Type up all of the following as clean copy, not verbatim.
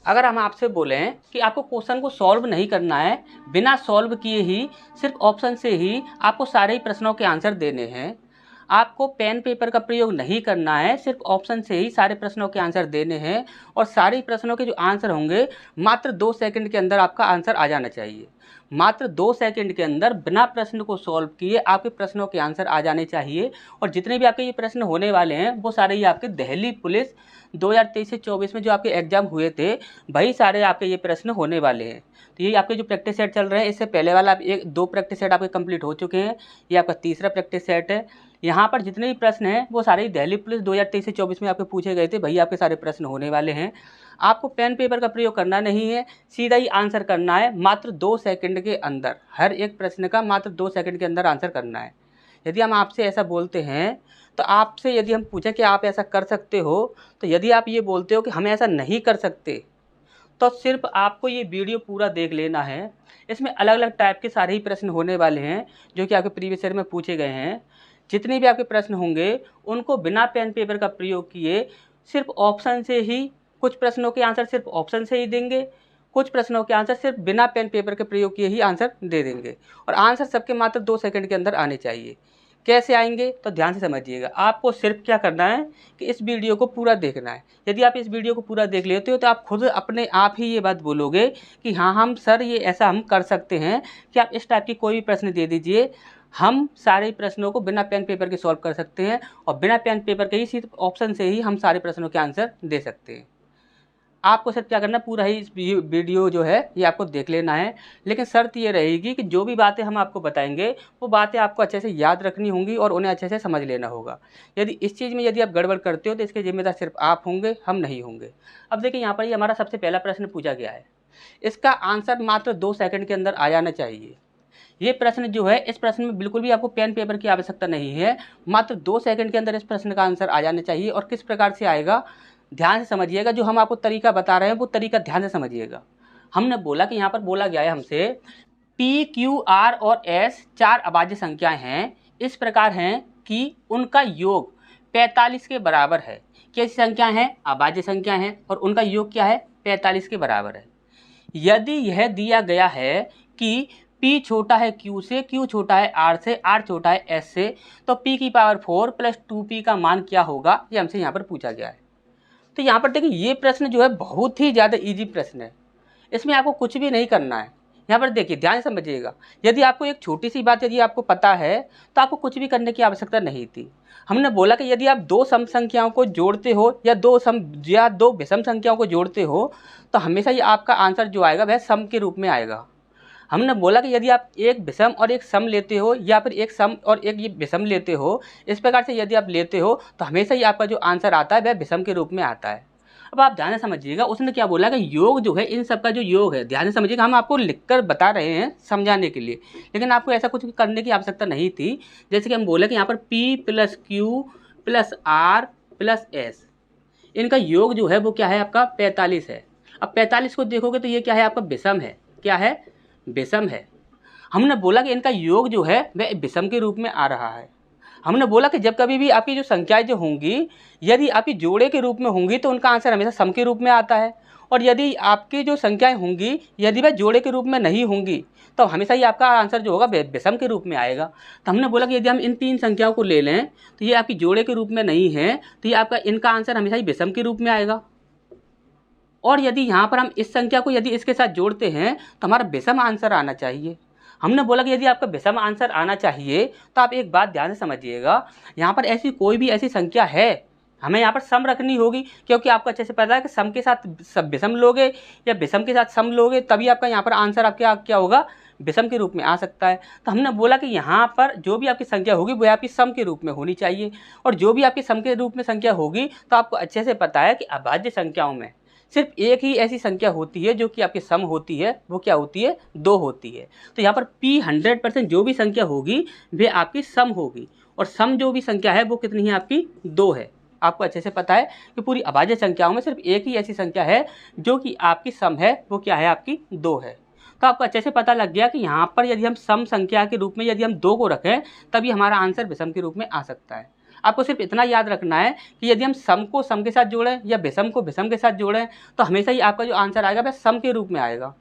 अगर हम आपसे बोलें कि आपको क्वेश्चन को सॉल्व नहीं करना है, बिना सॉल्व किए ही सिर्फ ऑप्शन से ही आपको सारे ही प्रश्नों के आंसर देने हैं, आपको पेन पेपर का प्रयोग नहीं करना है, सिर्फ ऑप्शन से ही सारे प्रश्नों के आंसर देने हैं और सारे प्रश्नों के जो आंसर होंगे मात्र 2 सेकंड के अंदर आपका आंसर आ जाना चाहिए। मात्र 2 सेकंड के अंदर बिना प्रश्न को सॉल्व किए आपके प्रश्नों के आंसर आ जाने चाहिए। और जितने भी आपके ये प्रश्न होने वाले हैं वो सारे ही आपके दिल्ली पुलिस 2023 से 24 में जो आपके एग्जाम हुए थे वही सारे आपके ये प्रश्न होने वाले हैं। तो ये आपके जो प्रैक्टिस सेट चल रहे हैं, इससे पहले वाला आप 2 प्रैक्टिस सेट आपके कंप्लीट हो चुके हैं, ये आपका तीसरा प्रैक्टिस सेट है। यहाँ पर जितने भी प्रश्न हैं वो सारे ही दिल्ली पुलिस 2023 से 24 में आपके पूछे गए थे, वही आपके सारे प्रश्न होने वाले हैं। आपको पेन पेपर का प्रयोग करना नहीं है, सीधा ही आंसर करना है मात्र 2 सेकंड के अंदर। हर एक प्रश्न का मात्र 2 सेकंड के अंदर आंसर करना है। यदि हम आपसे ऐसा बोलते हैं तो आपसे यदि हम पूछें कि आप ऐसा कर सकते हो, तो यदि आप ये बोलते हो कि हम ऐसा नहीं कर सकते, तो सिर्फ आपको ये वीडियो पूरा देख लेना है। इसमें अलग अलग टाइप के सारे ही प्रश्न होने वाले हैं जो कि आपके प्रीवियस ईयर में पूछे गए हैं। जितने भी आपके प्रश्न होंगे उनको बिना पेन पेपर का प्रयोग किए सिर्फ ऑप्शन से ही, कुछ प्रश्नों के आंसर सिर्फ ऑप्शन से ही देंगे, कुछ प्रश्नों के आंसर सिर्फ बिना पेन पेपर के प्रयोग किए ही आंसर दे देंगे। और आंसर सबके मात्र 2 सेकंड के अंदर आने चाहिए। कैसे आएंगे तो ध्यान से समझिएगा। आपको सिर्फ क्या करना है कि इस वीडियो को पूरा देखना है। यदि आप इस वीडियो को पूरा देख लेते हो तो आप खुद अपने आप ही ये बात बोलोगे कि हाँ हम सर ये ऐसा हम कर सकते हैं कि आप इस टाइप की कोई भी प्रश्न दे दीजिए, हम सारे प्रश्नों को बिना पेन पेपर के सॉल्व कर सकते हैं और बिना पेन पेपर के ही सिर्फ ऑप्शन से ही हम सारे प्रश्नों के आंसर दे सकते हैं। आपको सिर्फ क्या करना है, पूरा ही इस वीडियो जो है ये आपको देख लेना है। लेकिन शर्त ये रहेगी कि जो भी बातें हम आपको बताएंगे वो बातें आपको अच्छे से याद रखनी होंगी और उन्हें अच्छे से समझ लेना होगा। यदि इस चीज़ में यदि आप गड़बड़ करते हो तो इसके जिम्मेदार सिर्फ आप होंगे, हम नहीं होंगे। अब देखिए यहाँ पर ये हमारा सबसे पहला प्रश्न पूछा गया है, इसका आंसर मात्र 2 सेकंड के अंदर आ जाना चाहिए। ये प्रश्न जो है, इस प्रश्न में बिल्कुल भी आपको पेन पेपर की आवश्यकता नहीं है, मात्र 2 सेकंड के अंदर इस प्रश्न का आंसर आ जाना चाहिए। और किस प्रकार से आएगा ध्यान से समझिएगा। जो हम आपको तरीका बता रहे हैं वो तरीका ध्यान से समझिएगा। हमने बोला कि यहाँ पर बोला गया है हमसे पी क्यू आर और एस 4 अभाज्य संख्याएं हैं, इस प्रकार हैं कि उनका योग 45 के बराबर है। कैसी संख्याएं हैं? अभाज्य संख्या हैं और उनका योग क्या है? 45 के बराबर है। यदि यह दिया गया है कि P छोटा है Q से, Q छोटा है R से, R छोटा है S से, तो P की पावर 4 प्लस 2P का मान क्या होगा, ये हमसे यहाँ पर पूछा गया है। तो यहाँ पर देखिए ये प्रश्न जो है बहुत ही ज़्यादा इजी प्रश्न है, इसमें आपको कुछ भी नहीं करना है। यहाँ पर देखिए ध्यान से समझिएगा। यदि आपको एक छोटी सी बात यदि आपको पता है तो आपको कुछ भी करने की आवश्यकता नहीं थी। हमने बोला कि यदि आप 2 सम संख्याओं को जोड़ते हो या 2 विषम संख्याओं को जोड़ते हो तो हमेशा ही आपका आंसर जो आएगा वह सम के रूप में आएगा। हमने बोला कि यदि आप एक विषम और एक सम लेते हो या फिर एक सम और एक ये विषम लेते हो, इस प्रकार से यदि आप लेते हो तो हमेशा ही आपका जो आंसर आता है वह विषम के रूप में आता है। अब आप ध्यान से समझिएगा, उसने क्या बोला कि योग जो है, इन सब का जो योग है, ध्यान से समझिएगा, हम आपको लिखकर बता रहे हैं समझाने के लिए, लेकिन आपको ऐसा कुछ करने की आवश्यकता नहीं थी। जैसे कि हम बोले कि यहाँ पर P plus Q plus R plus S, इनका योग जो है वो क्या है आपका 45 है। अब 45 को देखोगे तो ये क्या है आपका विषम है। क्या है? विषम है। हमने बोला कि इनका योग जो है वह विषम के रूप में आ रहा है। हमने बोला कि जब कभी भी आपकी जो संख्याएं जो होंगी यदि आपकी जोड़े के रूप में होंगी तो उनका आंसर हमेशा सम के रूप में आता है, और यदि आपकी जो संख्याएं होंगी यदि वह जोड़े के रूप में नहीं होंगी तो हमेशा ही आपका आंसर जो होगा विषम के रूप में आएगा। तो हमने बोला कि यदि हम इन 3 संख्याओं को ले लें तो ये आपकी जोड़े के रूप में नहीं है, तो ये आपका इनका आंसर हमेशा ही विषम के रूप में आएगा। और यदि यहाँ पर हम इस संख्या को यदि इसके साथ जोड़ते हैं तो हमारा विषम आंसर आना चाहिए। हमने बोला कि यदि आपका विषम आंसर आना चाहिए तो आप एक बात ध्यान से समझिएगा, यहाँ पर ऐसी कोई भी ऐसी संख्या है, हमें यहाँ पर सम रखनी होगी, क्योंकि आपको अच्छे से पता है कि सम के साथ सब विषम लोगे या विषम के साथ सम लोगे तभी आपका यहाँ पर आंसर आपका क्या होगा, विषम के रूप में आ सकता है। तो हमने बोला कि यहाँ पर जो भी आपकी संख्या होगी वह आपकी सम के रूप में होनी चाहिए, और जो भी आपकी सम के रूप में संख्या होगी तो आपको अच्छे से पता है कि अभाज्य संख्याओं में सिर्फ एक ही ऐसी संख्या होती है जो कि आपकी सम होती है, वो क्या होती है? 2 होती है। तो यहाँ पर P 100% जो भी संख्या होगी वह आपकी सम होगी, और सम जो भी संख्या है वो कितनी है आपकी? 2 है। आपको अच्छे से पता है कि पूरी अभाज्य संख्याओं में सिर्फ एक ही ऐसी संख्या है जो कि आपकी सम है, वो क्या है? आपकी 2 है। तो आपको अच्छे से पता लग गया कि यहाँ पर यदि हम सम संख्या के रूप में यदि हम 2 को रखें तभी हमारा आंसर विषम के रूप में आ सकता है। आपको सिर्फ इतना याद रखना है कि यदि हम सम को सम के साथ जोड़ें या विषम को विषम के साथ जोड़ें तो हमेशा ही आपका जो आंसर आएगा वह सम के रूप में आएगा।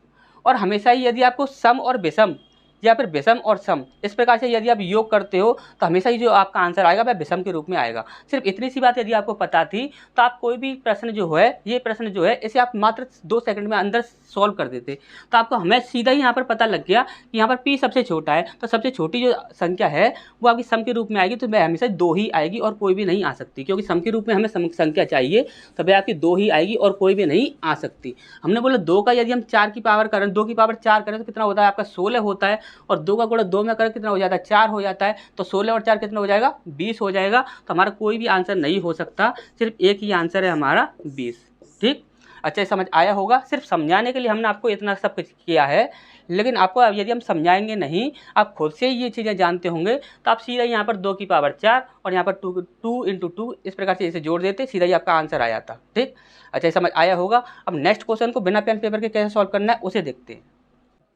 और हमेशा ही यदि आपको सम और विषम या फिर विषम और सम इस प्रकार से यदि आप योग करते हो तो हमेशा ही जो आपका आंसर आएगा वह विषम के रूप में आएगा। सिर्फ इतनी सी बात यदि आपको पता थी तो आप कोई भी प्रश्न जो है, ये प्रश्न जो है, इसे आप मात्र 2 सेकंड में अंदर सॉल्व कर देते। तो आपको हमें सीधा ही यहाँ पर पता लग गया कि यहाँ पर p सबसे छोटा है, तो सबसे छोटी जो संख्या है वो आपकी सम के रूप में आएगी, तो वह हमेशा 2 ही आएगी और कोई भी नहीं आ सकती, क्योंकि सम के रूप में हमें संख्या चाहिए तो वह आपकी 2 ही आएगी और कोई भी नहीं आ सकती। हमने बोला 2 का यदि हम 4 की पावर करें, 2 की पावर 4 करें तो कितना होता है आपका 16 होता है, और 2 का गुणा 2 में करें कितना हो जाता है 4 हो जाता है, तो 16 और 4 कितना हो जाएगा 20 हो जाएगा। तो हमारा कोई भी आंसर नहीं हो सकता, सिर्फ एक ही आंसर है हमारा 20। ठीक, अच्छा समझ आया होगा। सिर्फ समझाने के लिए हमने आपको इतना सब कुछ किया है, लेकिन आपको यदि हम समझाएंगे नहीं, आप खुद से ये चीज़ें जानते होंगे तो आप सीधा यहाँ पर 2 की पावर 4 और यहाँ पर 2 इंटू 2 इस प्रकार से इसे जोड़ देते, सीधा ही आपका आंसर आ जाता। ठीक, अच्छा समझ आया होगा। अब नेक्स्ट क्वेश्चन को बिना पेन पेपर के कैसे सॉल्व करना है उसे देखते हैं।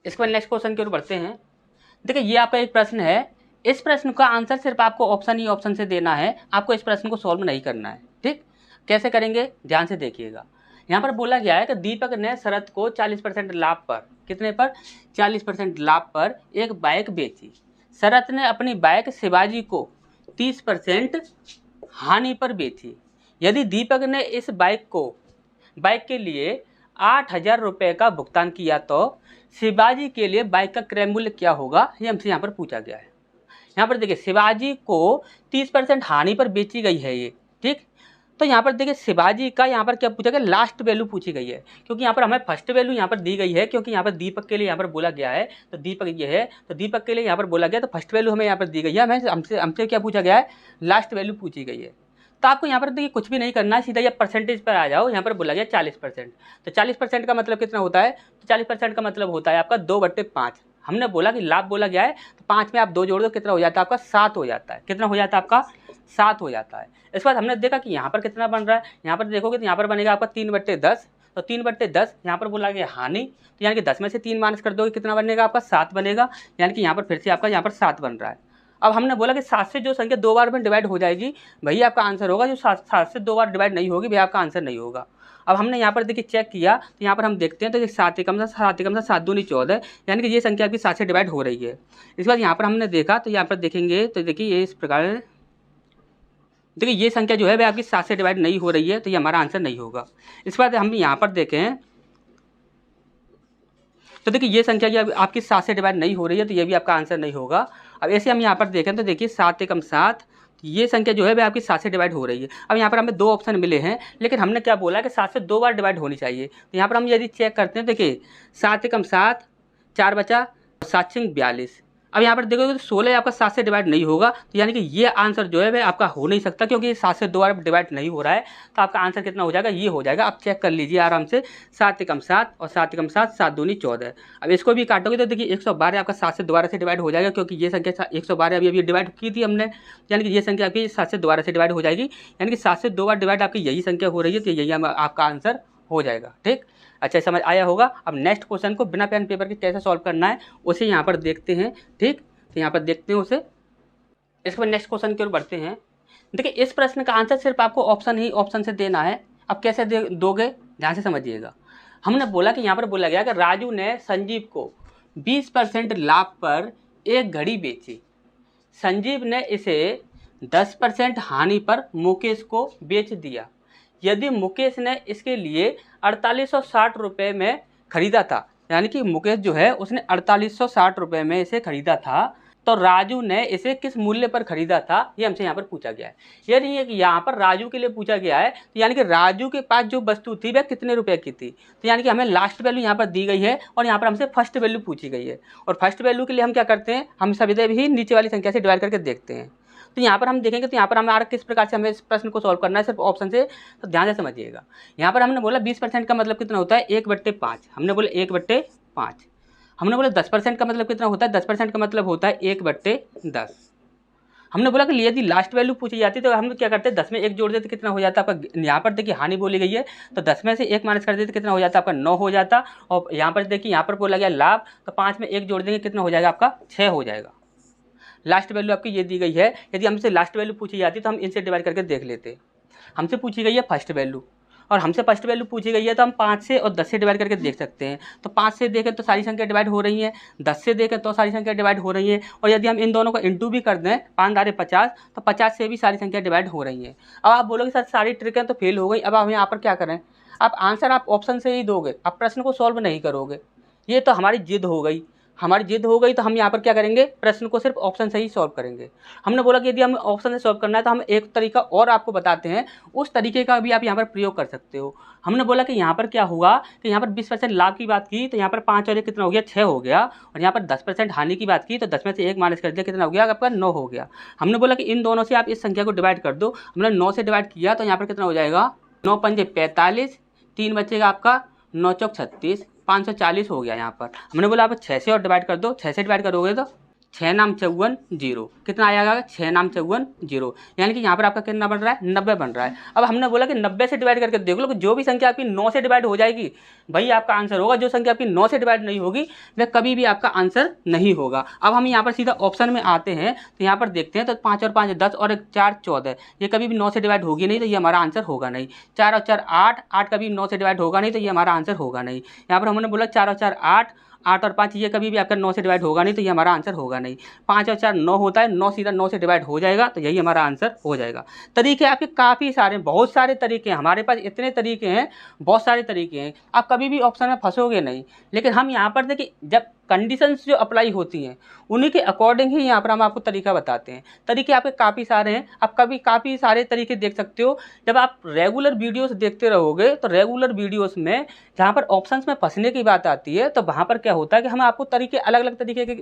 इसके बाद नेक्स्ट क्वेश्चन की ओर बढ़ते हैं। देखिए ये आपका एक प्रश्न है, इस प्रश्न का आंसर सिर्फ आपको ऑप्शन ही ऑप्शन से देना है, आपको इस प्रश्न को सॉल्व नहीं करना है। ठीक, कैसे करेंगे ध्यान से देखिएगा। यहाँ पर बोला गया है कि दीपक ने शरद को 40% लाभ पर, कितने पर 40% लाभ पर एक बाइक बेची। शरद ने अपनी बाइक शिवाजी को 30% हानि पर बेची। यदि दीपक ने इस बाइक के लिए 8,000 रुपये का भुगतान किया तो शिवाजी के लिए बाइक का क्रय मूल्य क्या होगा, ये हमसे यहाँ पर पूछा गया है। यहाँ पर देखिए शिवाजी को 30% हानि पर बेची गई है ये। ठीक, तो यहाँ पर देखिए शिवाजी का यहाँ पर क्या पूछा गया, लास्ट वैल्यू पूछी गई है, क्योंकि यहाँ पर हमें फर्स्ट वैल्यू यहाँ पर दी गई है, क्योंकि यहाँ पर दीपक के लिए यहाँ पर बोला गया है, तो दीपक ये है, तो दीपक के लिए यहाँ पर बोला गया, तो फर्स्ट वैल्यू हमें यहाँ पर दी गई है, हमें हमसे क्या पूछा गया है, लास्ट वैल्यू पूछी गई है। तो आपको यहाँ पर देखिए कुछ भी नहीं करना है, सीधा या परसेंटेज पर आ जाओ। यहाँ पर बोला गया 40%, तो 40% का मतलब कितना होता है, तो 40% का मतलब होता है आपका 2/5। हमने बोला कि लाभ बोला गया है, तो 5 में आप 2 जोड़ दो, कितना हो जाता है आपका 7 हो जाता है। कितना हो जाता है आपका 7 हो जाता है। इसके बाद हमने देखा कि यहाँ पर कितना बन रहा है, यहाँ पर देखोगे तो यहाँ पर बनेगा आपका 3/10, तो 3/10 यहाँ पर बोला गया हानि, तो यानी कि 10 में से 3 माइनस कर दोगे कितना बनेगा आपका 7 बनेगा, यानी कि यहाँ पर फिर से आपका यहाँ पर 7 बन रहा है। अब हमने बोला कि 7 से जो संख्या 2 बार में डिवाइड हो जाएगी वही आपका आंसर होगा, जो 7 से 2 बार डिवाइड नहीं होगी वही आपका आंसर नहीं होगा। अब हमने यहाँ पर देखिए चेक किया, तो यहाँ पर हम देखते हैं तो 7 एकम 7 दूनी 14, यानी कि ये संख्या आपकी 7 से डिवाइड हो रही है। इसके बाद यहाँ पर हमने देखा, तो यहाँ पर देखेंगे तो देखिए ये इस प्रकार, देखिए ये संख्या जो है वह आपकी 7 से डिवाइड नहीं हो रही है, तो ये हमारा आंसर नहीं होगा। इसके बाद हम यहाँ पर देखें तो देखिए ये संख्या जो आपकी 7 से डिवाइड नहीं हो रही है, तो ये भी आपका आंसर नहीं होगा। अब ऐसे हम यहाँ पर देखें तो देखिए 7 एकम 7, ये संख्या जो है वह आपकी 7 से डिवाइड हो रही है। अब यहाँ पर हमें 2 ऑप्शन मिले हैं, लेकिन हमने क्या बोला कि 7 से 2 बार डिवाइड होनी चाहिए। तो यहाँ पर हम यदि चेक करते हैं, देखिए 7 एकम 7, 4 बचा, 7 छिंग 42। अब यहाँ पर देखोगे तो 16 आपका 7 से डिवाइड नहीं होगा, तो यानी कि ये आंसर जो है वह आपका हो नहीं सकता, क्योंकि 7 से 2 बार डिवाइड नहीं हो रहा है। तो आपका आंसर कितना हो जाएगा, ये हो जाएगा। आप चेक कर लीजिए आराम से, 7 एकम 7 और 7 एकम 7, 7 दूनी 14। अब इसको भी काटोगे तो देखिए 112 आपका 7 से दोबारा से डिवाइड हो जाएगा, क्योंकि ये संख्या 112 अभी डिवाइड की थी हमने, यानी कि ये संख्या आपकी 7 से दोबारा से डिवाइड हो जाएगी, यानी कि 7 से 2 बार डिवाइड आपकी यही संख्या हो रही है, तो यही आपका आंसर हो जाएगा। ठीक, अच्छा समझ आया होगा। अब नेक्स्ट क्वेश्चन को बिना पेन पेपर के कैसे सॉल्व करना है उसे यहाँ पर देखते हैं। ठीक, तो यहाँ पर देखते हैं उसे। इसके बाद नेक्स्ट क्वेश्चन की ओर बढ़ते हैं। देखिए इस प्रश्न का आंसर सिर्फ आपको ऑप्शन ही ऑप्शन से देना है। अब कैसे दोगे ध्यान से समझिएगा। हमने बोला कि यहाँ पर बोला गया कि राजू ने संजीव को 20% लाभ पर एक घड़ी बेची। संजीव ने इसे 10% हानि पर मुकेश को बेच दिया। यदि मुकेश ने इसके लिए 4860 रुपये में खरीदा था, यानी कि मुकेश जो है उसने 4860 रुपये में इसे खरीदा था, तो राजू ने इसे किस मूल्य पर खरीदा था, ये हमसे यहाँ पर पूछा गया है। यानी यहाँ पर राजू के लिए पूछा गया है, तो यानी कि राजू के पास जो वस्तु थी वह कितने रुपए की थी, तो यानी कि हमें लास्ट वैल्यू यहाँ पर दी गई है और यहाँ पर हमसे फर्स्ट वैल्यू पूछी गई है। और फर्स्ट वैल्यू के लिए हम क्या करते हैं, हम सभी ही नीचे वाली संख्या से डिवाइड करके देखते हैं। तो यहाँ पर हम देखेंगे, तो यहाँ पर हमारा किस प्रकार से हमें इस प्रश्न को सॉल्व करना है सिर्फ ऑप्शन से, तो ध्यान से समझिएगा। यहाँ पर हमने बोला 20% का मतलब कितना होता है 1/5, हमने बोला 1/5। हमने बोला 10% का मतलब कितना होता है, 10% का मतलब होता है 1/10। हमने बोला कि यदि लास्ट वैल्यू पूछी जाती तो हम क्या करते हैं 10 में 1 जोड़ देते, कितना हो जाता है आपका, यहाँ पर देखिए हानि बोली गई है तो 10 में से 1 माइनस कर देते कितना हो जाता है आपका 9 हो जाता। और यहाँ पर देखिए यहाँ पर बोला गया लाभ, तो 5 में 1 जोड़ देंगे कितना हो जाएगा आपका 6 हो जाएगा। लास्ट वैल्यू आपकी ये दी गई है। यदि हमसे लास्ट वैल्यू पूछी जाती तो हम इनसे डिवाइड करके देख लेते। हमसे पूछी गई है फर्स्ट वैल्यू और हमसे फर्स्ट वैल्यू पूछी गई है तो हम 5 से और 10 से डिवाइड करके देख सकते हैं। तो 5 से देखें तो सारी संख्या डिवाइड हो रही हैं, 10 से देखें तो सारी संख्या डिवाइड हो रही है, और यदि हम इन दोनों को इंटू भी कर दें 5 दारे 50 तो 50 से भी सारी संख्या डिवाइड हो रही हैं। अब आप बोलोगे सर सारी ट्रिकें तो फेल हो गई, अब हम यहाँ पर क्या करें? आप आंसर आप ऑप्शन से ही दोगे, आप प्रश्न को सॉल्व नहीं करोगे। ये तो हमारी जिद हो गई, तो हम यहाँ पर क्या करेंगे? प्रश्न को सिर्फ ऑप्शन से ही सॉल्व करेंगे। हमने बोला कि यदि हम ऑप्शन से सॉल्व करना है तो हम एक तरीका और आपको बताते हैं, उस तरीके का भी आप यहाँ पर प्रयोग कर सकते हो। हमने बोला कि यहाँ पर क्या होगा कि यहाँ पर 20% लाभ की बात की तो यहाँ पर 5 और 1 कितना हो गया? 6 हो गया, और यहाँ पर 10% हानि की बात की तो 10 में से 1 माइनस कर दिया, कितना हो गया आपका? 9 हो गया। हमने बोला कि इन दोनों से आप इस संख्या को डिवाइड कर दो। हमने 9 से डिवाइड किया तो यहाँ पर कितना हो जाएगा? 9 पंजे 45, 3 बचेगा आपका 9 चौक 36, 540 हो गया। यहाँ पर हमने बोला आप 6 से और डिवाइड कर दो। 6 से डिवाइड करोगे तो 6 नाम 54 0, कितना आएगा? 6 नाम 54 0, यानी कि यहाँ पर आपका कितना बन रहा है? 90 बन रहा है। अब हमने बोला कि 90 से डिवाइड करके देख लो कि जो भी संख्या आपकी 9 से डिवाइड हो जाएगी वही आपका आंसर होगा। जो संख्या आपकी 9 से डिवाइड नहीं होगी वह कभी भी आपका आंसर नहीं होगा। अब हम यहाँ पर सीधा ऑप्शन में आते हैं तो यहाँ पर देखते हैं तो 5 और 5 10 और 1 4 14, ये कभी भी 9 से डिवाइड होगी नहीं तो ये हमारा आंसर होगा नहीं। 4 और 4 8, 8 कभी 9 से डिवाइड होगा नहीं तो ये हमारा आंसर होगा नहीं। यहाँ पर हमने बोला 4 और 4 8, 8 और 5 ये कभी भी आपका 9 से डिवाइड होगा नहीं तो ये हमारा आंसर होगा नहीं। 5 और 4 9 होता है, 9 सीधा 9 से डिवाइड हो जाएगा तो यही हमारा आंसर हो जाएगा। तरीके आपके काफ़ी सारे, बहुत सारे तरीके हैं हमारे पास, इतने तरीके हैं, बहुत सारे तरीके हैं, आप कभी भी ऑप्शन में फंसोगे नहीं। लेकिन हम यहाँ पर देखिए जब कंडीशंस जो अप्लाई होती हैं उन्हीं के अकॉर्डिंग ही यहाँ पर हम आपको तरीका बताते हैं। तरीके आपके काफ़ी सारे हैं, आप कभी काफ़ी सारे तरीके देख सकते हो। जब आप रेगुलर वीडियोस देखते रहोगे तो रेगुलर वीडियोस में जहाँ पर ऑप्शंस में फंसने की बात आती है तो वहाँ पर क्या होता है कि हम आपको तरीके अलग अलग तरीके के,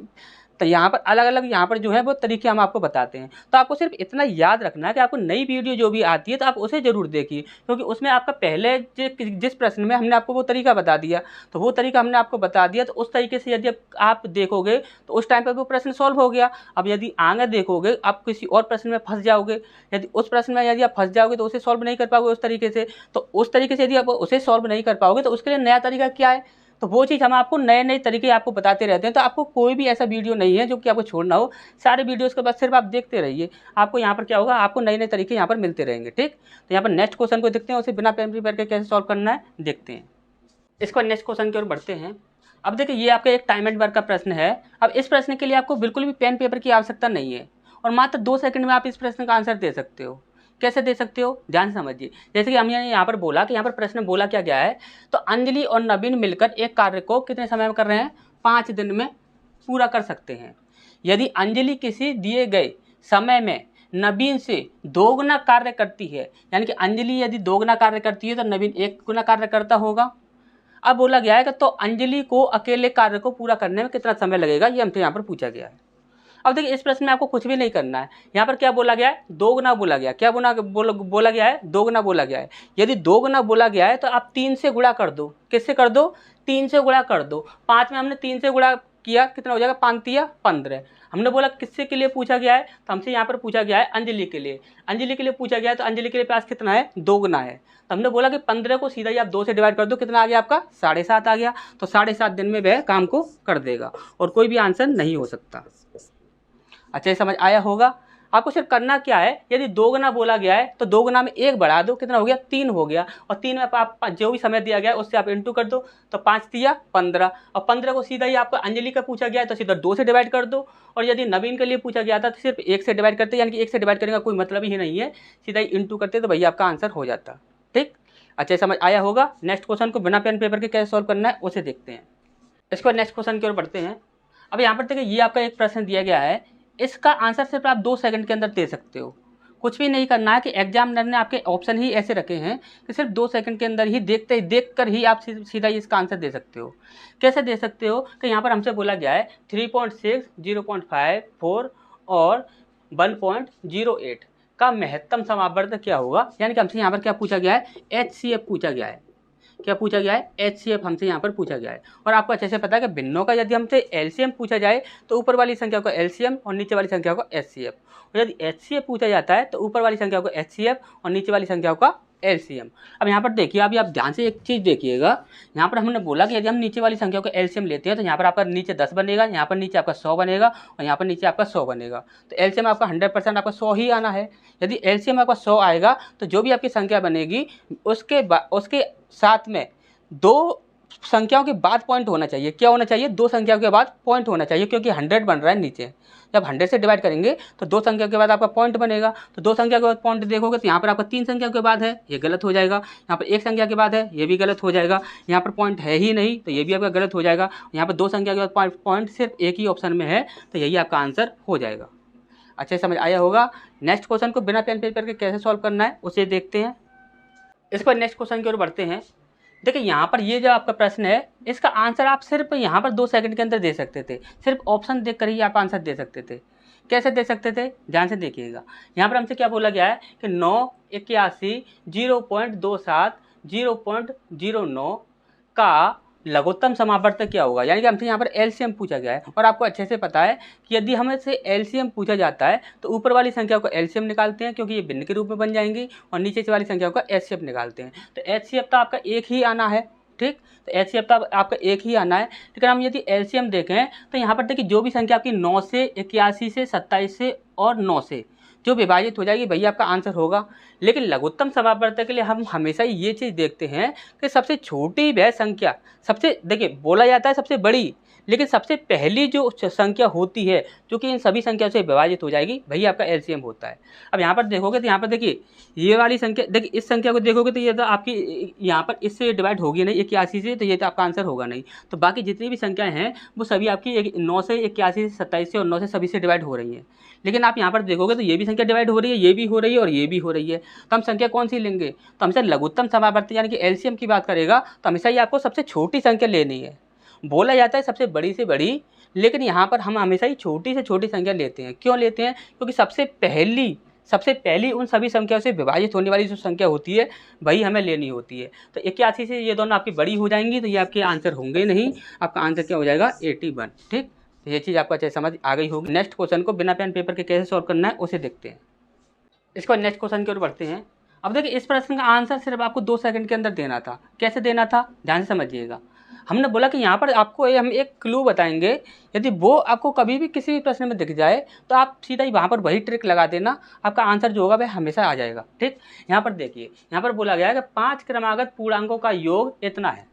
तो यहाँ पर अलग अलग यहाँ पर जो है वो तरीके हम आपको बताते हैं। तो आपको सिर्फ इतना याद रखना है कि आपको नई वीडियो जो भी आती है तो आप उसे ज़रूर देखिए, क्योंकि उसमें आपका पहले जिस प्रश्न में हमने आपको वो तरीका बता दिया तो वो तरीका हमने आपको बता दिया, तो उस तरीके से यदि आप देखोगे तो उस टाइम पर वो प्रश्न सॉल्व हो गया। अब यदि आगे देखोगे आप किसी और प्रश्न में फंस जाओगे, यदि उस प्रश्न में यदि आप फंस जाओगे तो उसे सॉल्व नहीं कर पाओगे उस तरीके से। तो उस तरीके से यदि आप उसे सॉल्व नहीं कर पाओगे तो उसके लिए नया तरीका क्या है, तो वो चीज़ हम आपको नए नए तरीके आपको बताते रहते हैं। तो आपको कोई भी ऐसा वीडियो नहीं है जो कि आपको छोड़ना हो, सारे वीडियोस के बाद सिर्फ आप देखते रहिए, आपको यहाँ पर क्या होगा, आपको नए नए तरीके यहाँ पर मिलते रहेंगे। ठीक, तो यहाँ पर नेक्स्ट क्वेश्चन को देखते हैं, उसे बिना पेन पेपर के कैसे सॉल्व करना है देखते हैं। इसको नेक्स्ट क्वेश्चन की ओर बढ़ते हैं। अब देखिए ये आपका एक टाइम एंड वर्क का प्रश्न है। अब इस प्रश्न के लिए आपको बिल्कुल भी पेन पेपर की आवश्यकता नहीं है और मात्र 2 सेकंड में आप इस प्रश्न का आंसर दे सकते हो। कैसे दे सकते हो, ध्यान से समझिए। जैसे कि हमने यहाँ पर बोला कि यहाँ पर प्रश्न बोला क्या गया है, तो अंजलि और नवीन मिलकर एक कार्य को कितने समय में कर रहे हैं? 5 दिन में पूरा कर सकते हैं। यदि अंजलि किसी दिए गए समय में नवीन से दोगुना कार्य करती है, यानी कि अंजलि यदि दोगुना कार्य करती है तो नवीन 1 गुना कार्य करता होगा। अब बोला गया है कि तो अंजलि को अकेले कार्य को पूरा करने में कितना समय लगेगा, ये हमसे यहाँ पर पूछा गया है। अब देखिए इस प्रश्न में आपको कुछ भी नहीं करना है। यहाँ पर क्या बोला गया है? 2 गुना बोला गया। क्या बोला गया है? 2 गुना बोला गया है। यदि 2 गुना बोला गया है तो आप 3 से गुणा कर दो। किससे कर दो? 3 से गुणा कर दो। 5 में हमने 3 से गुणा किया, कितना हो जाएगा? 5 तिया 15। हमने बोला किससे के लिए पूछा गया है, तो हमसे यहाँ पर पूछा गया है अंजलि के लिए। अंजलि के लिए पूछा गया है तो अंजलि के लिए पास कितना है? 2 गुना है। तो हमने बोला कि 15 को सीधा ही आप 2 से डिवाइड कर दो, कितना आ गया आपका? 7.5 आ गया। तो 7.5 दिन में वह काम को कर देगा और कोई भी आंसर नहीं हो सकता। अच्छा ये समझ आया होगा। आपको सिर्फ करना क्या है, यदि 2 गुना बोला गया है तो 2 गुना में 1 बढ़ा दो, कितना हो गया? 3 हो गया। और 3 में आप जो भी समय दिया गया है उससे आप इंटू कर दो, तो 5 तिया 15। और 15 को सीधा ही आपका अंजलि का पूछा गया है तो सीधा 2 से डिवाइड कर दो। और यदि नवीन के लिए पूछा गया था तो सिर्फ 1 से डिवाइड करते, यानी कि 1 से डिवाइड करने का कोई मतलब ही नहीं है, सीधा ही इंटू करते तो भैया आपका आंसर हो जाता। ठीक, अच्छा समझ आया होगा। नेक्स्ट क्वेश्चन को बिना पेन पेपर के कैसे सॉल्व करना है उसे देखते हैं। इसके बाद नेक्स्ट क्वेश्चन की ओर बढ़ते हैं। अब यहाँ पर देखिए ये आपका एक प्रश्न दिया गया है, इसका आंसर सिर्फ आप 2 सेकंड के अंदर दे सकते हो। कुछ भी नहीं करना है कि एग्जामिनर ने आपके ऑप्शन ही ऐसे रखे हैं कि सिर्फ 2 सेकंड के अंदर ही देख कर ही आप सीधा ही इसका आंसर दे सकते हो। कैसे दे सकते हो कि यहाँ पर हमसे बोला गया है 3.6, 0.5, 4 और 1.08 का महत्तम समावर्त क्या होगा, यानी कि हमसे यहाँ पर क्या पूछा गया है? HCF पूछा गया है। क्या पूछा गया है? HCF हमसे यहाँ पर पूछा गया है। और आपको अच्छे से पता है कि भिन्नों का यदि हमसे LCM पूछा जाए तो ऊपर वाली संख्या को LCM और नीचे वाली संख्या को HCF, और यदि HCF पूछा जाता है तो ऊपर वाली संख्या को HCF और नीचे वाली संख्या का एलसीएम। अब यहाँ पर देखिए, अभी आप ध्यान से एक चीज़ देखिएगा, यहाँ पर हमने बोला कि यदि हम नीचे वाली संख्याओं का एलसीएम लेते हैं तो यहाँ पर आपका नीचे 10 बनेगा, यहाँ पर नीचे आपका 100 बनेगा और यहाँ पर नीचे आपका 100 बनेगा। तो एलसीएम आपका 100% आपका 100 ही आना है। यदि एलसीएम आपका 100 आएगा तो जो भी आपकी संख्या बनेगी उसके साथ में दो संख्याओं के बाद पॉइंट होना चाहिए। क्या होना चाहिए? दो संख्याओं के बाद पॉइंट होना चाहिए, क्योंकि 100 बन रहा है नीचे। जब 100 से डिवाइड करेंगे तो दो संख्या के बाद आपका पॉइंट बनेगा। तो दो संख्या के बाद पॉइंट देखोगे तो यहाँ पर आपका 3 संख्या के बाद है, ये गलत हो जाएगा। यहाँ पर एक संख्या के बाद है, ये भी गलत हो जाएगा। यहाँ पर पॉइंट है ही नहीं तो ये भी आपका गलत हो जाएगा। यहाँ पर दो संख्या के बाद पॉइंट सिर्फ एक ही ऑप्शन में है, तो यही आपका आंसर हो जाएगा। अच्छे समझ आया होगा। नेक्स्ट क्वेश्चन को बिना पेन पेपर के कैसे सॉल्व करना है उसे देखते हैं। इसके बाद नेक्स्ट क्वेश्चन की ओर बढ़ते हैं। देखिए यहाँ पर ये जो आपका प्रश्न है, इसका आंसर आप सिर्फ यहाँ पर 2 सेकंड के अंदर दे सकते थे। सिर्फ ऑप्शन देख कर ही आप आंसर दे सकते थे। कैसे दे सकते थे? ध्यान से देखिएगा। यहाँ पर हमसे क्या बोला गया है कि 9, 81, 0.27, 0.09 का लघुत्तम समावर्तक क्या होगा। यानी कि हमसे यहाँ पर एलसीएम पूछा गया है और आपको अच्छे से पता है कि यदि हमें से एलसीएम पूछा जाता है तो ऊपर वाली संख्या को एलसीएम निकालते हैं, क्योंकि ये भिन्न के रूप में बन जाएंगी, और नीचे से वाली संख्या को एचसीएफ निकालते हैं। तो एचसीएफ तो आपका एक ही आना है, ठीक। तो एचसीएफ तो आपका एक ही आना है। लेकिन हम यदि एलसीएम देखें तो यहाँ पर देखिए, जो भी संख्या आपकी 9 से, 81 से, 27 से और 9 से जो विभाजित हो जाएगी वही आपका आंसर होगा। लेकिन लघुत्तम समावर्तक के लिए हम हमेशा ये चीज़ देखते हैं कि सबसे छोटी वह संख्या, सबसे देखिए बोला जाता है सबसे बड़ी, लेकिन सबसे पहली जो संख्या होती है जो कि इन सभी संख्याओं से विभाजित हो जाएगी वही आपका एलसीएम होता है। अब यहाँ पर देखोगे तो यहाँ पर देखिए ये वाली संख्या, देखिए इस संख्या को देखोगे तो ये तो आपकी यहाँ पर इससे डिवाइड होगी नहीं 81 से, तो ये तो आपका आंसर होगा नहीं। तो बाकी जितनी भी संख्याएं हैं वो सभी आपकी 9 से, 81 से, 27 से और 9 से सभी से डिवाइड हो रही हैं। लेकिन आप यहाँ पर देखोगे तो ये भी संख्या डिवाइड हो रही है, ये भी हो रही है और ये भी हो रही है। तो हम संख्या कौन सी लेंगे? तो हमसे लघुत्तम समावर्तक यानी कि एलसीएम की बात करेगा तो हमेशा ही आपको सबसे छोटी संख्या लेनी है। बोला जाता है सबसे बड़ी से बड़ी, लेकिन यहाँ पर हम हमेशा ही छोटी से छोटी संख्या लेते हैं। क्यों लेते हैं? क्योंकि सबसे पहली उन सभी संख्याओं से विभाजित होने वाली जो संख्या होती है वही हमें लेनी होती है। तो 81 से ये दोनों आपकी बड़ी हो जाएंगी तो ये आपके आंसर होंगे नहीं। आपका आंसर क्या हो जाएगा? 81, ठीक। तो ये चीज़ आपको अच्छे समझ आ गई होगी। नेक्स्ट क्वेश्चन को बिना पेन पेपर के कैसे सॉल्व करना है उसे देखते हैं। इसको नेक्स्ट क्वेश्चन की ओर बढ़ते हैं। अब देखिए इस प्रश्न का आंसर सिर्फ आपको 2 सेकंड के अंदर देना था। कैसे देना था? ध्यान से समझिएगा। हमने बोला कि यहाँ पर आपको हम एक क्लू बताएंगे, यदि वो आपको कभी भी किसी भी प्रश्न में दिख जाए तो आप सीधा ही वहाँ पर वही ट्रिक लगा देना, आपका आंसर जो होगा वह हमेशा आ जाएगा, ठीक। यहाँ पर देखिए, यहाँ पर बोला गया है कि 5 क्रमागत पूर्णांकों का योग इतना है।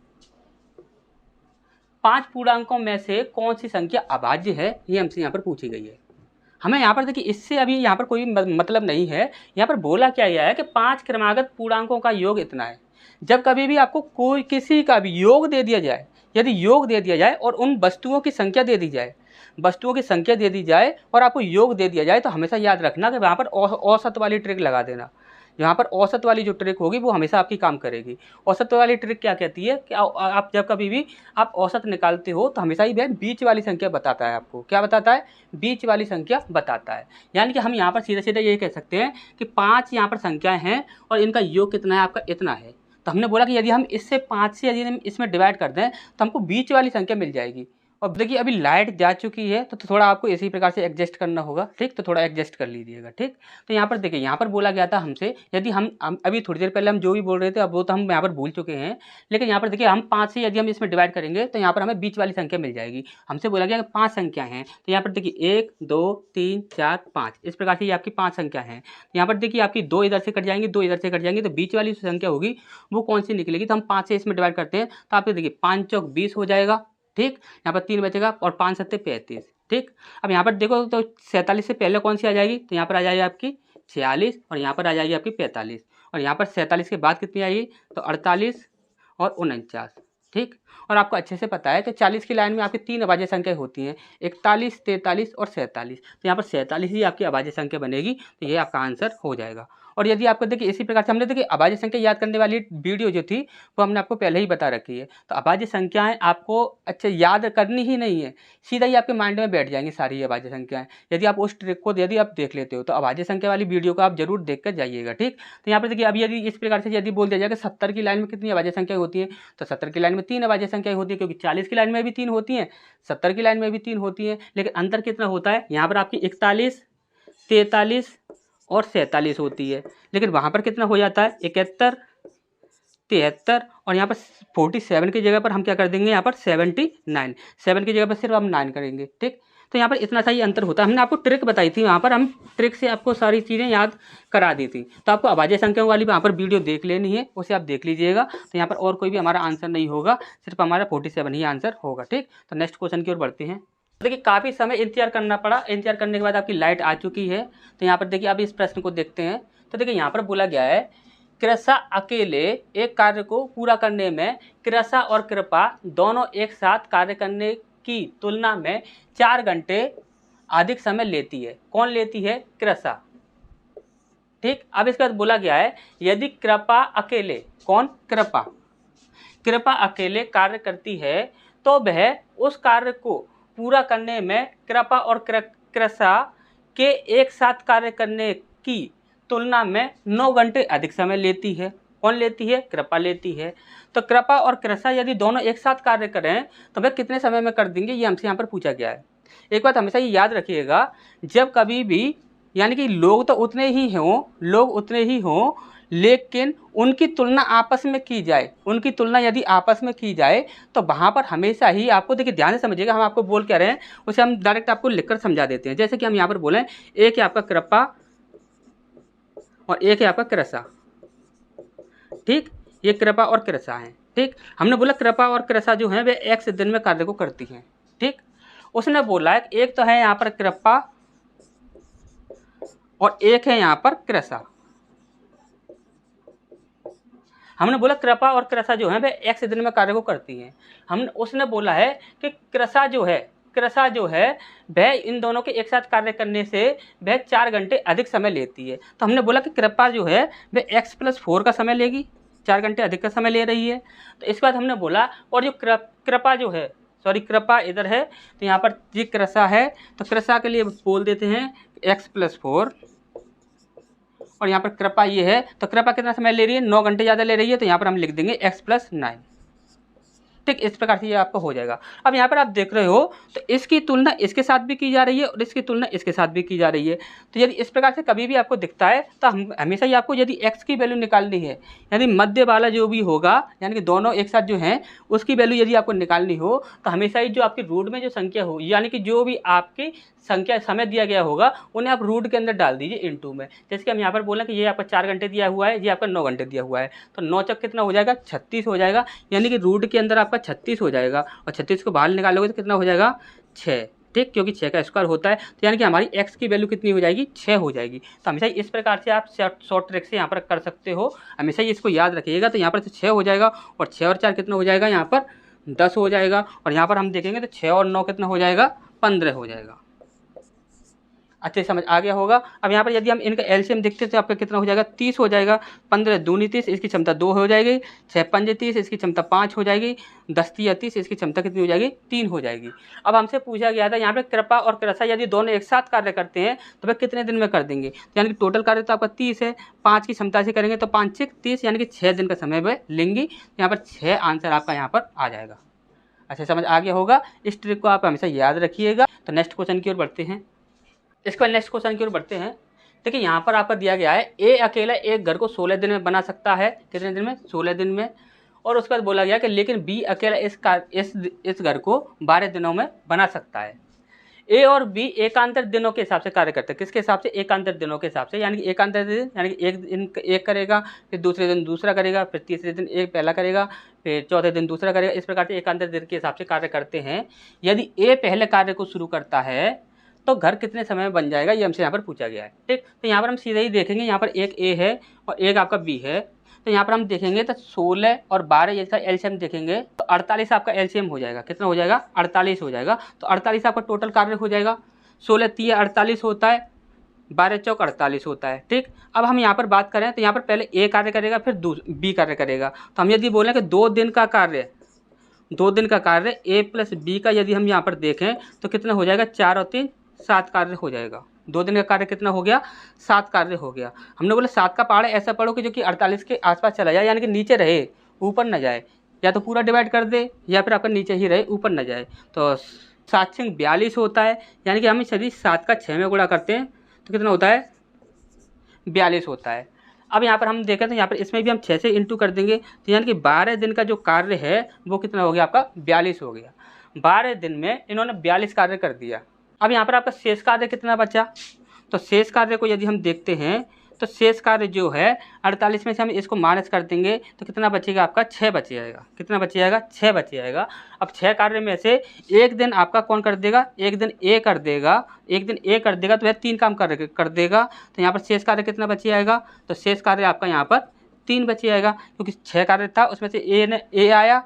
5 पूर्णांकों में से कौन सी संख्या अभाज्य है, ये हमसे यहाँ पर पूछी गई है। हमें यहाँ पर देखिए इससे अभी यहाँ पर कोई मतलब नहीं है। यहाँ पर बोला क्या गया है कि 5 क्रमागत पूर्णांकों का योग इतना है। जब कभी भी आपको कोई किसी का भी योग दे दिया जाए, यदि योग दे दिया जाए और उन वस्तुओं की संख्या दे दी जाए, और आपको योग दे दिया जाए, तो हमेशा याद रखना कि वहाँ पर औसत वाली ट्रिक लगा देना। यहाँ पर औसत वाली जो ट्रिक होगी वो हमेशा आपकी काम करेगी। औसत वाली ट्रिक क्या कहती है कि आप जब कभी भी आप औसत निकालते हो तो हमेशा ही वह बीच वाली संख्या बताता है। आपको क्या बताता है? बीच वाली संख्या बताता है। यानी कि हम यहाँ पर सीधे सीधे ये कह सकते हैं कि 5 यहाँ पर संख्याएं हैं और इनका योग कितना है? आपका इतना है। तो हमने बोला कि यदि हम इससे 5 से यदि हम इसमें डिवाइड कर दें तो हमको बीच वाली संख्या मिल जाएगी। और देखिए अभी लाइट जा चुकी है तो थोड़ा आपको इसी प्रकार से एडजस्ट करना होगा, ठीक। तो थोड़ा एडजस्ट कर लीजिएगा, ठीक। तो यहाँ पर देखिए, यहाँ पर बोला गया था हमसे, यदि हम अभी थोड़ी देर पहले हम जो भी बोल रहे थे अब वो तो हम यहाँ पर भूल चुके हैं। लेकिन यहाँ पर देखिए हम 5 से यदि हम इसमें डिवाइड करेंगे तो यहाँ पर हमें बीच वाली संख्या मिल जाएगी। हमसे बोला गया कि 5 संख्या हैं, तो यहाँ पर देखिए 1, 2, 3, 4, 5 इस प्रकार से ये आपकी 5 संख्या हैं। यहाँ पर देखिए आपकी 2 इधर से कट जाएंगी, 2 इधर से कट जाएंगी, तो बीच वाली संख्या होगी वो कौन सी निकलेगी? तो हम 5 से इसमें डिवाइड करते हैं तो आपको देखिए 5 चौक 20 हो जाएगा, ठीक। यहाँ पर 3 बचेगा और 5 सत्ते 35, ठीक। अब यहाँ पर देखो तो 47 से पहले कौन सी आ जाएगी? तो यहाँ पर आ जाएगी आपकी 46 और यहाँ पर आ जाएगी आपकी 45, और यहाँ पर 47 के बाद कितनी आएगी? तो 48 और 49, ठीक। और आपको अच्छे से पता है कि 40 की लाइन में आपकी 3 अभाज्य संख्या होती हैं, 41, 43 और 47। तो यहाँ पर 47 ही आपकी अभाज्य संख्या बनेगी, तो ये आपका आंसर हो जाएगा। और यदि आपको देखिए इसी प्रकार से हमने देखिए अभाज्य संख्या याद करने वाली वीडियो जो थी वो हमने आपको पहले ही बता रखी है। तो अभाज्य संख्याएं आपको अच्छे याद करनी ही नहीं है, सीधा ही आपके माइंड में बैठ जाएंगी सारी अभाज्य संख्याएं। यदि आप उस ट्रिक को यदि आप देख लेते हो तो अभाज्य संख्या वाली वीडियो को आप जरूर देख कर जाइएगा, ठीक। तो यहाँ पर देखिए अभी यदि इस प्रकार से यदि बोल दिया जाए कि 70 की लाइन में कितनी अभाज्य संख्या होती है, तो 70 की लाइन में 3 अभाज्य संख्या होती है, क्योंकि 40 की लाइन में भी 3 होती हैं, 70 की लाइन में भी 3 होती हैं। लेकिन अंतर कितना होता है? यहाँ पर आपकी 41, 43 और 47 होती है, लेकिन वहाँ पर कितना हो जाता है 71, 73 और यहाँ पर 47 की जगह पर हम क्या कर देंगे यहाँ पर 79, 7 की जगह पर सिर्फ हम 9 करेंगे। ठीक, तो यहाँ पर इतना सा ही अंतर होता है। हमने आपको ट्रिक बताई थी, वहाँ पर हम ट्रिक से आपको सारी चीज़ें याद करा दी थी। तो आपको अभाज्य संख्याओं वाली वहाँ पर वीडियो देख लेनी है, उसे आप देख लीजिएगा। तो यहाँ पर और कोई भी हमारा आंसर नहीं होगा, सिर्फ हमारा 47 ही आंसर होगा। ठीक, तो नेक्स्ट क्वेश्चन की ओर बढ़ते हैं। देखिए काफ़ी समय इंतजार करना पड़ा, इंतजार करने के बाद आपकी लाइट आ चुकी है। तो यहाँ पर देखिए अब इस प्रश्न को देखते हैं। तो देखिए यहाँ पर बोला गया है कृषा अकेले एक कार्य को पूरा करने में कृषा और कृपा दोनों एक साथ कार्य करने की तुलना में 4 घंटे अधिक समय लेती है। कौन लेती है? कृषा। ठीक, अब इसके बाद बोला गया है यदि कृपा अकेले, कौन? कृपा, कृपा अकेले कार्य करती है तो वह उस कार्य को पूरा करने में कृपा और कृषा के एक साथ कार्य करने की तुलना में 9 घंटे अधिक समय लेती है। कौन लेती है? कृपा लेती है। तो कृपा और कृषा यदि दोनों एक साथ कार्य करें तो वह कितने समय में कर देंगे, ये हमसे यहाँ पर पूछा गया है। एक बात हमेशा ये याद रखिएगा, जब कभी भी यानी कि लोग तो उतने ही हों, लेकिन उनकी तुलना आपस में की जाए, उनकी तुलना यदि आपस में की जाए तो वहाँ पर हमेशा ही आपको, देखिए ध्यान से समझिएगा, हम आपको बोल क्या रहे हैं उसे हम डायरेक्ट आपको लिखकर समझा देते हैं। जैसे कि हम यहाँ पर बोलें एक है आपका कृपा और एक है आपका कृषा। ठीक, ये कृपा और कृषा है। ठीक, हमने बोला कृपा और कृषा जो है वे एक से दिन में कार्य को करती हैं। ठीक, उसने बोला है एक तो है यहाँ पर कृपा और एक है यहाँ पर कृषा। हमने बोला कृपा और कृषा जो है वे एक से दिन में कार्य को करती हैं। उसने बोला है कि कृषा जो है वह इन दोनों के एक साथ कार्य करने से वह 4 घंटे अधिक समय लेती है। तो हमने बोला कि कृपा जो है वह x+4 का समय लेगी, 4 घंटे अधिक का समय ले रही है। तो इसके बाद हमने बोला और जो कृपा जो है, सॉरी कृपा इधर है तो यहाँ पर जी कृषा है, तो कृषा के लिए बोल देते हैं x+4 और यहाँ पर कृपा ये है, तो कृपा कितना समय ले रही है? 9 घंटे ज़्यादा ले रही है, तो यहाँ पर हम लिख देंगे x+9। ठीक, इस प्रकार से ये आपको हो जाएगा। अब यहाँ पर आप देख रहे हो तो इसकी तुलना इसके साथ भी की जा रही है और इसकी तुलना इसके साथ भी की जा रही है। तो यदि इस प्रकार से कभी भी आपको दिखता है तो हम हमेशा ही आपको यदि x की वैल्यू निकालनी है, यानी मध्य वाला जो भी होगा, यानी कि दोनों एक साथ जो हैं उसकी वैल्यू यदि आपको निकालनी हो तो हमेशा ही जो आपकी रूट में जो संख्या हो, यानी कि जो भी आपकी संख्या समय दिया गया होगा उन्हें आप रूट के अंदर डाल दीजिए इनटू में। जैसे कि हम यहाँ पर बोलें कि ये आपका 4 घंटे दिया हुआ है, ये आपका 9 घंटे दिया हुआ है, तो 9 चौक कितना हो जाएगा? 36 हो जाएगा, यानी कि रूट के अंदर आपका 36 हो जाएगा और 36 को बाहर निकालोगे तो कितना हो जाएगा? 6। ठीक, क्योंकि 6 का स्क्वायर होता है, तो यानी कि हमारी x की वैल्यू कितनी हो जाएगी? 6 हो जाएगी। तो हमेशा इस प्रकार से आप शॉर्ट ट्रिक से यहाँ पर कर सकते हो, हमेशा ही इसको याद रखिएगा। तो यहाँ पर 6 हो जाएगा और 6 और 4 कितना हो जाएगा? यहाँ पर 10 हो जाएगा और यहाँ पर हम देखेंगे तो 6 और 9 कितना हो जाएगा? 15 हो जाएगा। अच्छे समझ आ गया होगा। अब यहाँ पर यदि हम इनका एलसीएम देखते हैं तो आपका कितना हो जाएगा? 30 हो जाएगा। 15 दूनी 30, इसकी क्षमता 2 हो जाएगी। 6 पंजे 30, इसकी क्षमता 5 हो जाएगी। 10 तिया 30, इसकी क्षमता कितनी हो जाएगी? 3 हो जाएगी। अब हमसे पूछा गया था यहाँ पे कृपा और कृषा यदि दोनों एक साथ कार्य करते हैं तो वह कितने दिन में कर देंगे? यानी कि टोटल कार्य तो आपका 30 है, 5 की क्षमता से करेंगे तो 5 6 30, यानी कि 6 दिन का समय वह लेंगी। यहाँ पर 6 आंसर आपका यहाँ पर आ जाएगा। अच्छा समझ आ गया होगा। इस ट्रिक को आप हमेशा याद रखिएगा। तो नेक्स्ट क्वेश्चन की ओर बढ़ते हैं। इसके बाद नेक्स्ट क्वेश्चन की ओर बढ़ते हैं। देखिए यहाँ पर आपका दिया गया है ए अकेला एक घर को 16 दिन में बना सकता है। कितने दिन में? 16 दिन में। और उसके बाद बोला गया कि लेकिन बी अकेला इस घर को 12 दिनों में बना सकता है। ए और बी एकांतर दिनों के हिसाब से कार्य करते हैं। किसके हिसाब से? एकांतर दिनों के हिसाब से, यानी कि एकांतर दिन यानी कि एक दिन एक करेगा, फिर दूसरे दिन दूसरा करेगा, फिर तीसरे दिन एक पहला करेगा, फिर चौथे दिन दूसरा करेगा। इस प्रकार से एकांतर दिन के हिसाब से कार्य करते हैं। यदि ए पहले कार्य को शुरू करता है तो घर कितने समय में बन जाएगा, ये हमसे यहाँ पर पूछा गया है। ठीक, तो यहाँ पर हम सीधे ही देखेंगे। यहाँ पर एक ए है और एक आपका बी है, तो यहाँ पर हम देखेंगे तो 16 और 12 जैसा एलसीएम देखेंगे तो 48 आपका एलसीएम हो जाएगा। कितना हो जाएगा? 48 हो जाएगा। तो 48 आपका टोटल कार्य हो जाएगा। 16 तिया 48 होता है, 12 चौक 48 होता है। ठीक, अब हम यहाँ पर बात करें तो यहाँ पर पहले ए कार्य करेगा फिर बी कार्य करेगा। तो हम यदि बोलें कि 2 दिन का कार्य ए प्लस बी का यदि हम यहाँ पर देखें तो कितना हो जाएगा? 4 और 3 7 कार्य हो जाएगा। 2 दिन का कार्य कितना हो गया? 7 कार्य हो गया। हमने बोला 7 का पहाड़ ऐसा पढ़ो कि जो कि 48 के आसपास चला जाए, यानी कि नीचे रहे, ऊपर न जाए। या तो पूरा डिवाइड कर दे या फिर आपका नीचे ही रहे, ऊपर न जाए। तो 7 42 होता है, यानी कि हम यदि 7 का 6 में गुणा करते हैं तो कितना होता है? 42 होता है। अब यहाँ पर हम देखें तो यहाँ पर इसमें भी हम 6 से इंटू कर देंगे, तो यानी कि 12 दिन का जो कार्य है वो कितना हो गया आपका 42 हो गया। 12 दिन में इन्होंने 42 कार्य कर दिया। अब यहाँ पर आपका शेष कार्य कितना बचा, तो शेष कार्य को यदि हम देखते हैं तो शेष कार्य जो है 48 में से हम इसको माइनस कर देंगे तो कितना बचेगा आपका 6 बच जाएगा। कितना बच जाएगा 6 बच जाएगा। अब 6 कार्य में से एक दिन आपका कौन कर देगा, एक दिन ए कर देगा, एक दिन ए कर देगा तो वह 3 काम कर देगा। तो यहाँ पर शेष कार्य कितना बच जाएगा, तो शेष कार्य आपका यहाँ पर 3 बच जाएगा, क्योंकि 6 कार्य था उसमें से ए आया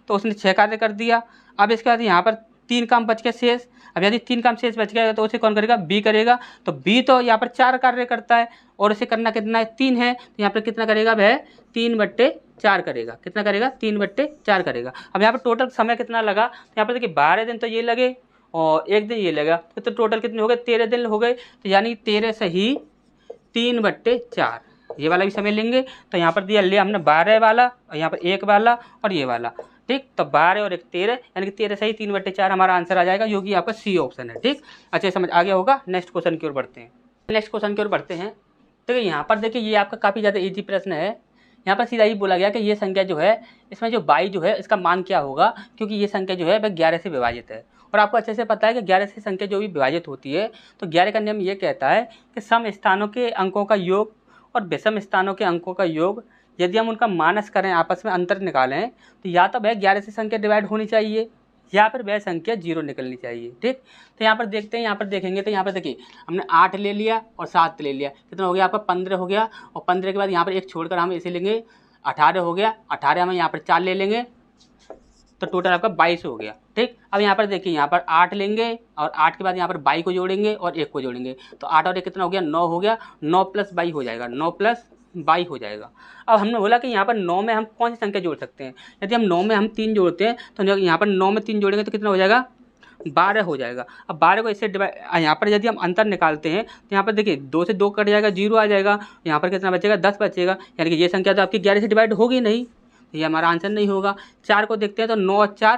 तो उसने 6 कार्य कर दिया। अब इसके बाद यहाँ पर 3 काम बच गए शेष। अब यदि 3 काम शेष बच गया तो उसे कौन करेगा, बी करेगा। तो बी तो यहाँ पर 4 कार्य करता है और उसे करना कितना है 3 है, तो यहाँ पर कितना करेगा वह 3/4 करेगा। कितना करेगा 3/4 करेगा। अब यहाँ पर टोटल समय कितना लगा, तो यहाँ पर देखिए 12 दिन तो ये लगे और एक दिन ये लगा, तो टोटल कितने हो गए 13 दिन हो गए। तो यानी 13 सही 3/4 ये वाला भी समय लेंगे। तो यहाँ पर दिया ले हमने 12 वाला और यहाँ पर 1 वाला और ये वाला, ठीक। तो 12 और 1 13 यानी कि 13 सही 3/4 हमारा आंसर आ जाएगा, जो कि आपका सी ऑप्शन है, ठीक। अच्छा समझ आ गया होगा। नेक्स्ट क्वेश्चन की ओर बढ़ते हैं। नेक्स्ट क्वेश्चन की ओर बढ़ते हैं। देखिए यहाँ पर देखिए ये आपका काफ़ी ज़्यादा इजी प्रश्न है। यहाँ पर सीधा ही बोला गया कि ये संख्या जो है इसमें जो 22 जो है इसका मान क्या होगा, क्योंकि ये संख्या जो है वह 11 से विभाजित है। और आपको अच्छे से पता है कि 11 से संख्या जो भी विभाजित होती है तो 11 का नियम ये कहता है कि सम स्थानों के अंकों का योग और विषम स्थानों के अंकों का योग यदि हम उनका माइनस करें, आपस में अंतर निकालें, तो या तो वह 11 से संख्या डिवाइड होनी चाहिए या फिर वह संख्या 0 निकलनी चाहिए, ठीक। तो यहाँ पर देखते हैं, यहाँ पर देखेंगे तो यहाँ पर देखिए हमने 8 ले लिया और 7 ले लिया, कितना हो गया आपका 15 हो गया। और 15 के बाद यहाँ पर एक छोड़कर हम इसे लेंगे 18 हो गया। 18 हम यहाँ पर 4 ले लेंगे तो टोटल आपका 22 हो गया, ठीक। अब यहाँ पर देखिए यहाँ पर 8 लेंगे और 8 के बाद यहाँ पर 22 को जोड़ेंगे और 1 को जोड़ेंगे, तो 8 और 1 कितना हो गया 9 हो गया। 9 + 22 हो जाएगा, 9 + 22 हो जाएगा। अब हमने बोला कि यहाँ पर 9 में हम कौन सी संख्या जोड़ सकते हैं। यदि हम 9 में हम 3 जोड़ते हैं तो यहाँ पर 9 में 3 जोड़ेंगे तो कितना हो जाएगा 12 हो जाएगा। अब 12 को इससे डिवाइड, यहाँ पर यदि हम अंतर निकालते हैं तो यहाँ पर देखिए 2 से 2 कट जाएगा, 0 आ जाएगा। यहाँ पर कितना बचेगा 10 बचेगा, यानी कि ये संख्या तो आपकी 11 से डिवाइड होगी नहीं, ये हमारा आंसर नहीं होगा। 4 को देखते हैं तो 9 और 4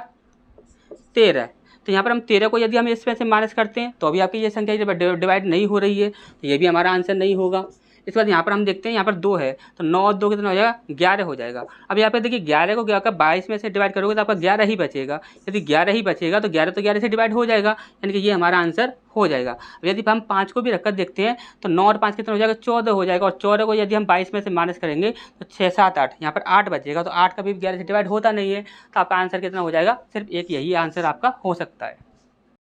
13, तो यहाँ पर हम 13 को यदि हम इसमें से माइनस करते हैं तो अभी आपकी ये संख्या डिवाइड नहीं हो रही है, तो ये भी हमारा आंसर नहीं होगा। इसके बाद यहाँ पर हम देखते हैं यहाँ पर 2 है तो 9 और 2 कितना हो जाएगा 11 हो जाएगा। अब यहाँ पर देखिए 11 को क्या 22 में से डिवाइड करोगे तो आपका 11 ही बचेगा। यदि 11 ही बचेगा तो 11 तो 11 से डिवाइड हो जाएगा, यानी कि ये हमारा आंसर हो जाएगा। अब यदि हम 5 को भी रखकर देखते हैं तो 9 और 5 कितना हो जाएगा 14 हो जाएगा। और 14 को यदि हम 22 में से माइनस करेंगे तो 6 7 8, यहाँ पर 8 बचेगा। तो 8 का भी 11 से डिवाइड होता नहीं है, तो आपका आंसर कितना हो जाएगा, सिर्फ एक यही आंसर आपका हो सकता है।